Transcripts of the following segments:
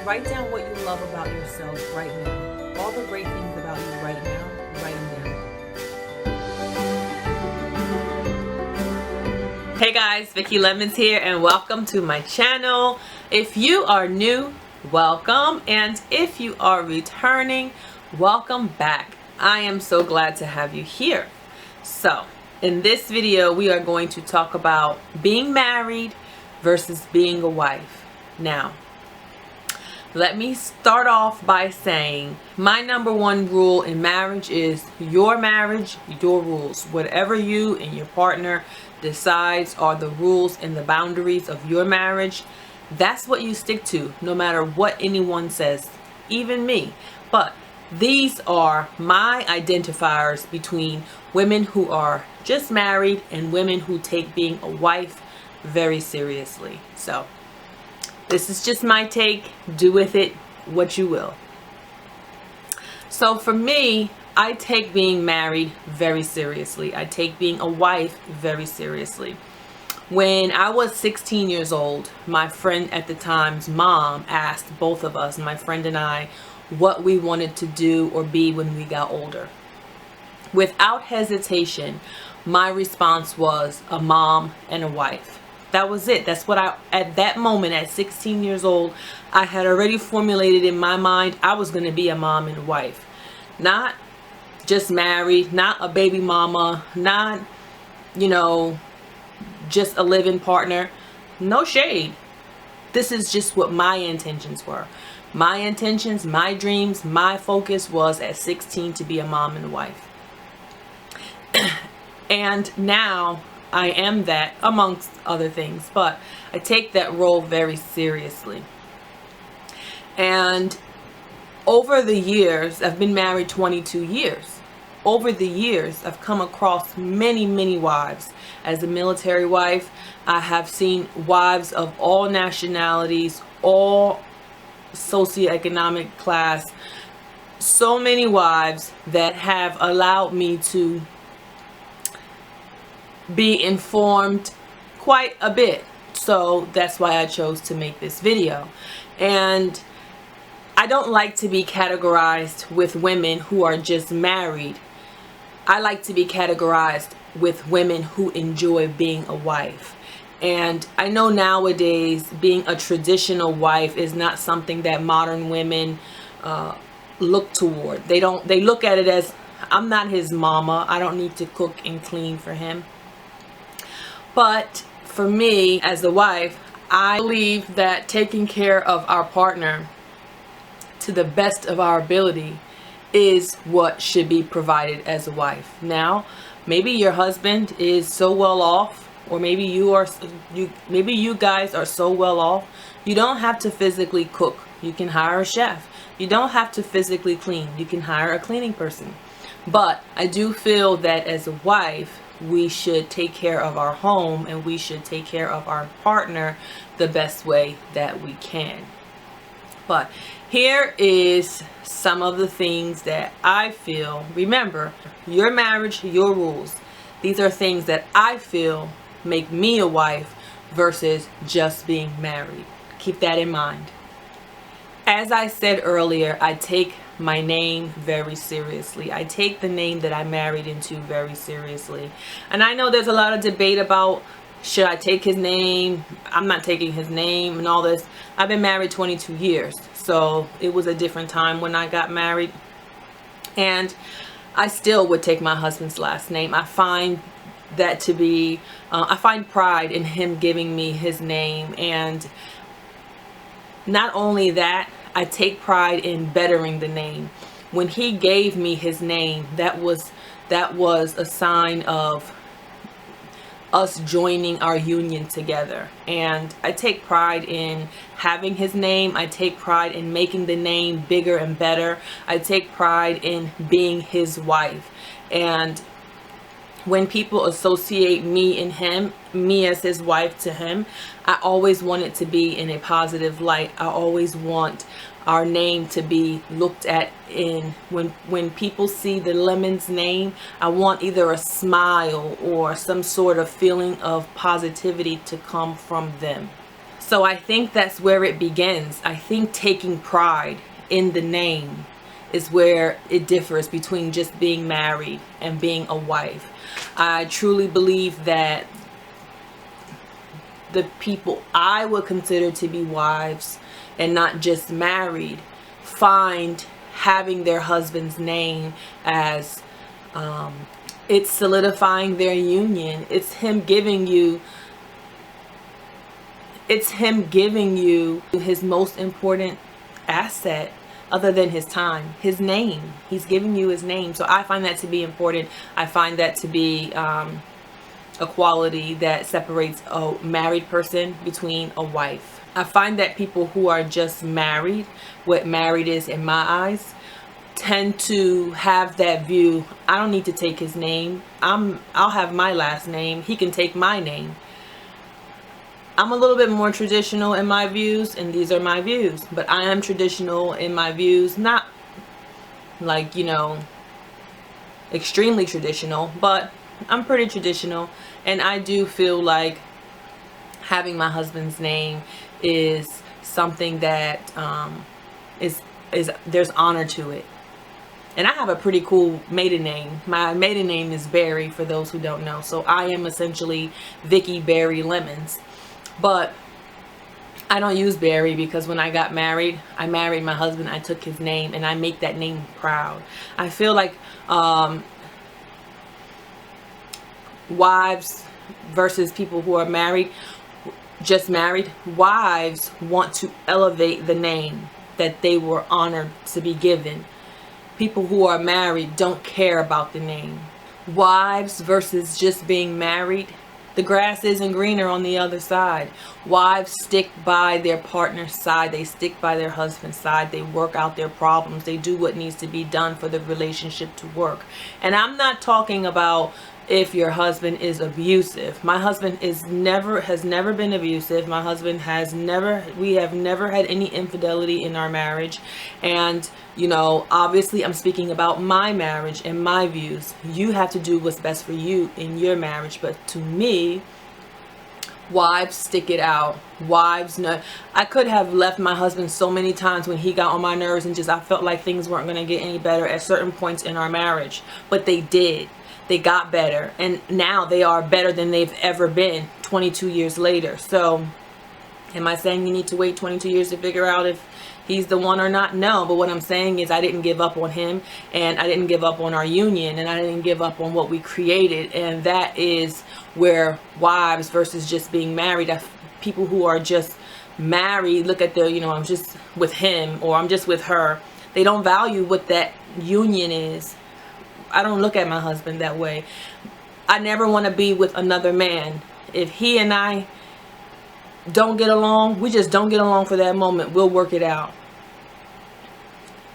Write down what you love about yourself right now. All the great things about you right now, write them down. Hey guys, Vicky Lemons here and welcome to my channel. If you are new, welcome, and if you are returning, welcome back. I am so glad to have you here. So, in this video, we are going to talk about being married versus being a wife. Now, let me start off by saying my number one rule in marriage is your marriage, your rules. Whatever you and your partner decides are the rules and the boundaries of your marriage, that's what you stick to, no matter what anyone says, even me. But these are my identifiers between women who are just married and women who take being a wife very seriously. So this is just my take. Do with it what you will. So for me, I take being married very seriously. I take being a wife very seriously. When I was 16 years old, my friend at the time's mom asked both of us, my friend and I, what we wanted to do or be when we got older. Without hesitation, my response was a mom and a wife. That was it. That's what at that moment, at 16 years old, I had already formulated in my mind. I was going to be a mom and a wife. Not just married, not a baby mama, not, just a living partner. No shade. This is just what my intentions were. My intentions, my dreams, my focus was at 16 to be a mom and a wife. And now I am that, amongst other things, but I take that role very seriously. And over the years, I've been married 22 years. Over the years, I've come across many wives. As a military wife, I have seen wives of all nationalities, all socioeconomic class, so many wives that have allowed me to be informed quite a bit. So that's why I chose to make this video. And I don't like to be categorized with women who are just married. I like to be categorized with women who enjoy being a wife. And I know nowadays being a traditional wife is not something that modern women look toward. They look at it as, I'm not his mama, I don't need to cook and clean for him. But for me as a wife, I believe that taking care of our partner to the best of our ability is what should be provided as a wife. Now, maybe your husband is so well off, or maybe you guys are so well off, you don't have to physically cook. You can hire a chef. You don't have to physically clean. You can hire a cleaning person. But I do feel that as a wife, we should take care of our home and we should take care of our partner the best way that we can. But here is some of the things that I feel. Remember, your marriage, your rules. These are things that I feel make me a wife versus just being married. Keep that in mind. As I said earlier, I take my name very seriously. I take the name that I married into very seriously. And I know there's a lot of debate about, should I take his name? I'm not taking his name and all this. I've been married 22 years. So it was a different time when I got married. And I still would take my husband's last name. I find that to be, I find pride in him giving me his name. And not only that, I take pride in bettering the name. When he gave me his name, that was a sign of us joining our union together. And I take pride in having his name. I take pride in making the name bigger and better. I take pride in being his wife. And when people associate me and him, me as his wife to him, I always want it to be in a positive light. I always want our name to be looked at in, when people see the Lemons name, I want either a smile or some sort of feeling of positivity to come from them. So I think that's where it begins. I think taking pride in the name is where it differs between just being married and being a wife. I truly believe that the people I would consider to be wives and not just married find having their husband's name as it's solidifying their union. It's him giving you his most important asset other than his time, his name. He's giving you his name. So I find that to be important. I find that to be a quality that separates a married person between a wife. I find that people who are just married, what married is in my eyes, tend to have that view. I don't need to take his name. I'll have my last name. He can take my name. I'm a little bit more traditional in my views, and these are my views. But I am traditional in my views, not like, you know, extremely traditional, but I'm pretty traditional. And I do feel like having my husband's name is something that is there's honor to it. And I have a pretty cool maiden name. My maiden name is Berry, for those who don't know. So I am essentially Vicky Berry Lemons. But I don't use Berry because when I got married, I married my husband. I took his name, and I make that name proud. I feel like wives versus people who are married, just married, wives want to elevate the name that they were honored to be given. People who are married don't care about the name. Wives versus just being married, the grass isn't greener on the other side. Wives stick by their partner's side. They stick by their husband's side. They work out their problems. They do what needs to be done for the relationship to work. And I'm not talking about if your husband is abusive. My husband has never been abusive. My husband we have never had any infidelity in our marriage. And, you know, obviously I'm speaking about my marriage and my views. You have to do what's best for you in your marriage. But to me, wives stick it out. Wives know. I could have left my husband so many times when he got on my nerves and I felt like things weren't going to get any better at certain points in our marriage. But they did. They got better, and now they are better than they've ever been 22 years later. So am I saying you need to wait 22 years to figure out if he's the one or not? No, but what I'm saying is I didn't give up on him, and I didn't give up on our union, and I didn't give up on what we created. And that is where wives versus just being married, people who are just married look at the, you know, I'm just with him or I'm just with her. They don't value what that union is. I don't look at my husband that way. I never want to be with another man. If he and I don't get along, we just don't get along for that moment. We'll work it out.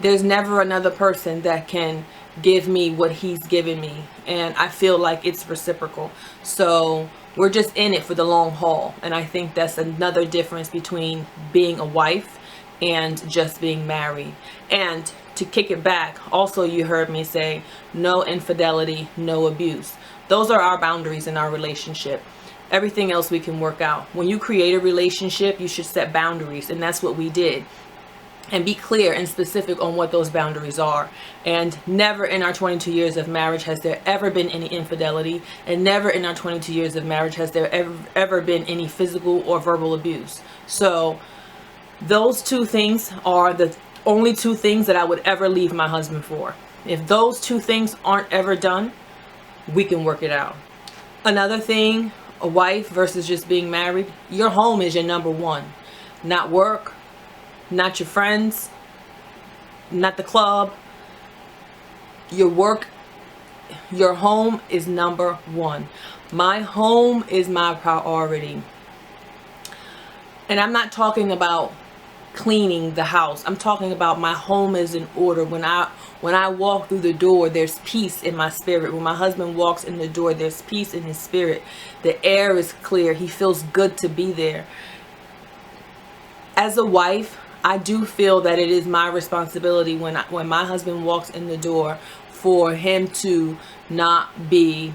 There's never another person that can give me what he's given me. And I feel like it's reciprocal. So we're just in it for the long haul. And I think that's another difference between being a wife and just being married. And to kick it back, also you heard me say no infidelity, no abuse. Those are our boundaries in our relationship. Everything else we can work out. When you create a relationship, you should set boundaries, and that's what we did. And be clear and specific on what those boundaries are. And never in our 22 years of marriage has there ever been any infidelity, and never in our 22 years of marriage has there ever been any physical or verbal abuse. So those two things are the only two things that I would ever leave my husband for. If those two things aren't ever done, we can work it out. Another thing, a wife versus just being married, your home is your number one. Not work, not your friends, not the club. Your work, your home is number one. My home is my priority. And I'm not talking about cleaning the house. I'm talking about my home is in order. When I walk through the door, there's peace in my spirit. When my husband walks in the door, there's peace in his spirit. The air is clear. He feels good to be there. As a wife, I do feel that it is my responsibility when my husband walks in the door for him to not be,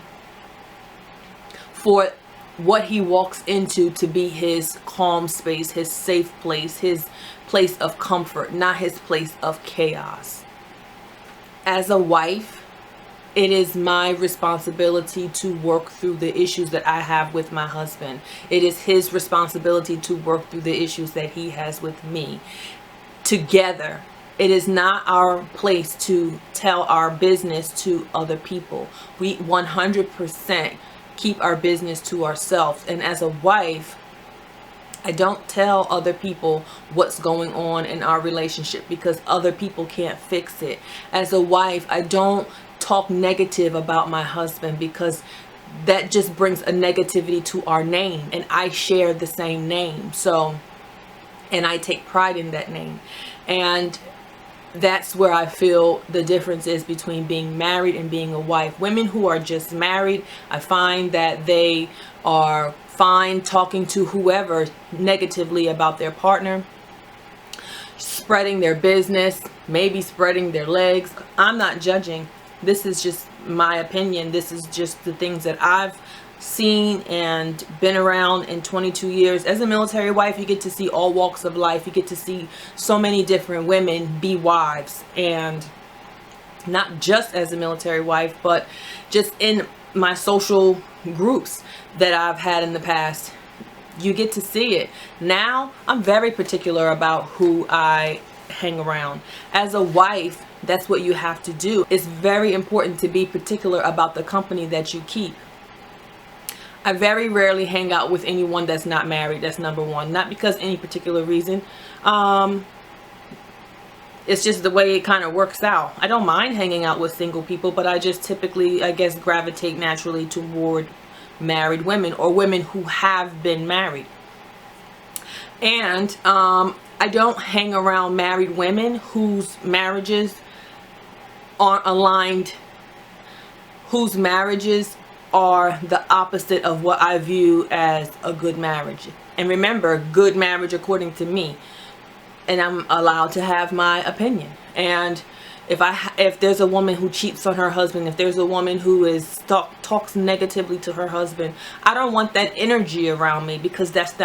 for what he walks into to be his calm space, his safe place, his place of comfort, not his place of chaos. As a wife, it is my responsibility to work through the issues that I have with my husband. It is his responsibility to work through the issues that he has with me. Together. It is not our place to tell our business to other people. We 100% keep our business to ourselves. And as a wife, I don't tell other people what's going on in our relationship because other people can't fix it. As a wife, I don't talk negative about my husband because that just brings a negativity to our name, and I share the same name. So, and I take pride in that name. And that's where I feel the difference is between being married and being a wife. Women who are just married, I find that they are fine talking to whoever negatively about their partner, spreading their business, maybe spreading their legs. I'm not judging. This is just my opinion. This is just the things that I've seen and been around in 22 years. As a military wife, you get to see all walks of life. You get to see so many different women be wives, and not just as a military wife, but just in my social groups that I've had in the past. You get to see it. Now, I'm very particular about who I hang around. As a wife, that's what you have to do. It's very important to be particular about the company that you keep. I very rarely hang out with anyone that's not married. That's number one. Not because any particular reason. It's just the way it kind of works out. I don't mind hanging out with single people, but I just typically, I guess, gravitate naturally toward married women or women who have been married. And I don't hang around married women whose marriages aren't aligned, whose marriages are the opposite of what I view as a good marriage. And remember, good marriage according to me. And I'm allowed to have my opinion. And if there's a woman who cheats on her husband, if there's a woman who talks negatively to her husband, I don't want that energy around me, because that's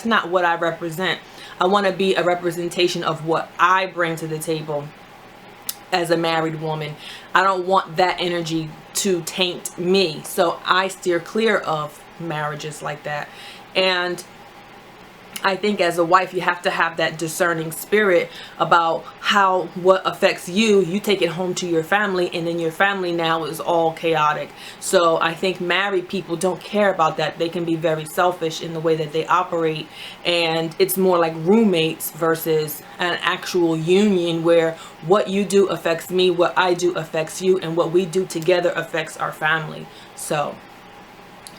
not what I represent. I want to be a representation of what I bring to the table as a married woman. I don't want that energy to taint me. So I steer clear of marriages like that. And I think as a wife, you have to have that discerning spirit about what affects you. You take it home to your family, and then your family now is all chaotic. So I think married people don't care about that. They can be very selfish in the way that they operate, and it's more like roommates versus an actual union where what you do affects me, what I do affects you, and what we do together affects our family. So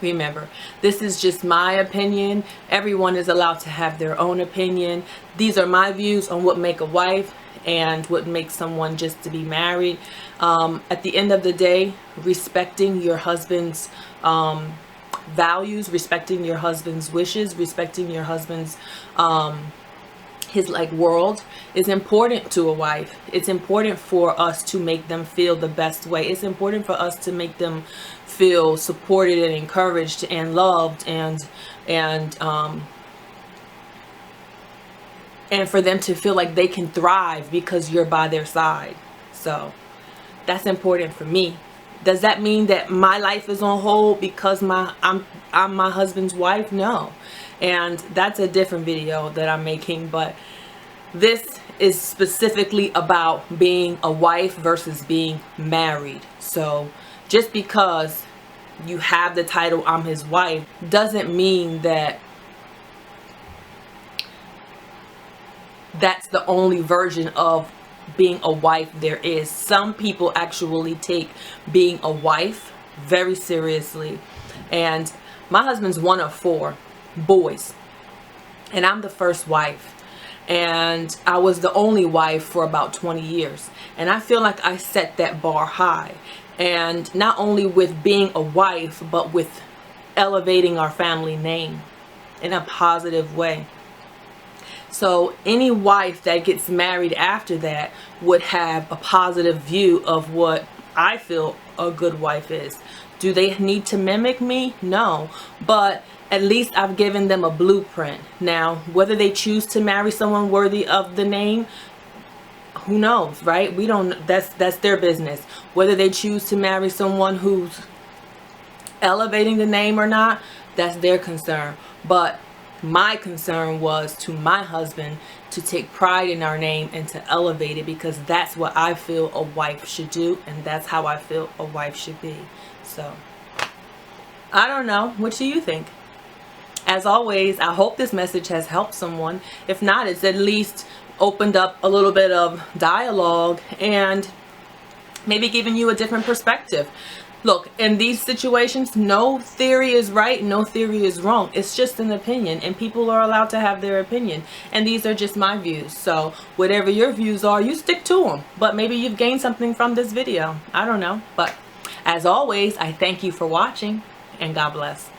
remember, this is just my opinion. Everyone is allowed to have their own opinion. These are my views on what make a wife and what makes someone just to be married. At the end of the day, respecting your husband's values, respecting your husband's wishes, respecting your husband's his world is important to a wife. It's important for us to make them feel the best way. It's important for us to make them feel supported and encouraged and loved, and for them to feel like they can thrive because you're by their side. So that's important for me. Does that mean that my life is on hold because I'm my husband's wife? No. And that's a different video that I'm making, but this is specifically about being a wife versus being married. So just because you have the title I'm his wife doesn't mean that that's the only version of being a wife there is. Some people actually take being a wife very seriously. And my husband's one of 4 boys, and I'm the first wife, and I was the only wife for about 20 years, and I feel like I set that bar high, and not only with being a wife, but with elevating our family name in a positive way. So any wife that gets married after that would have a positive view of what I feel a good wife is. Do they need to mimic me? No, but at least I've given them a blueprint. Now, whether they choose to marry someone worthy of the name, who knows, right? We don't, that's their business. Whether they choose to marry someone who's elevating the name or not, that's their concern. But my concern was to my husband to take pride in our name and to elevate it, because that's what I feel a wife should do, and that's how I feel a wife should be. So I don't know, what do you think? As always, I hope this message has helped someone. If not, it's at least opened up a little bit of dialogue and maybe giving you a different perspective. Look, in these situations, no theory is right, no theory is wrong. It's just an opinion, and people are allowed to have their opinion. And these are just my views. So whatever your views are, you stick to them. But maybe you've gained something from this video. I don't know. But as always, I thank you for watching, and God bless.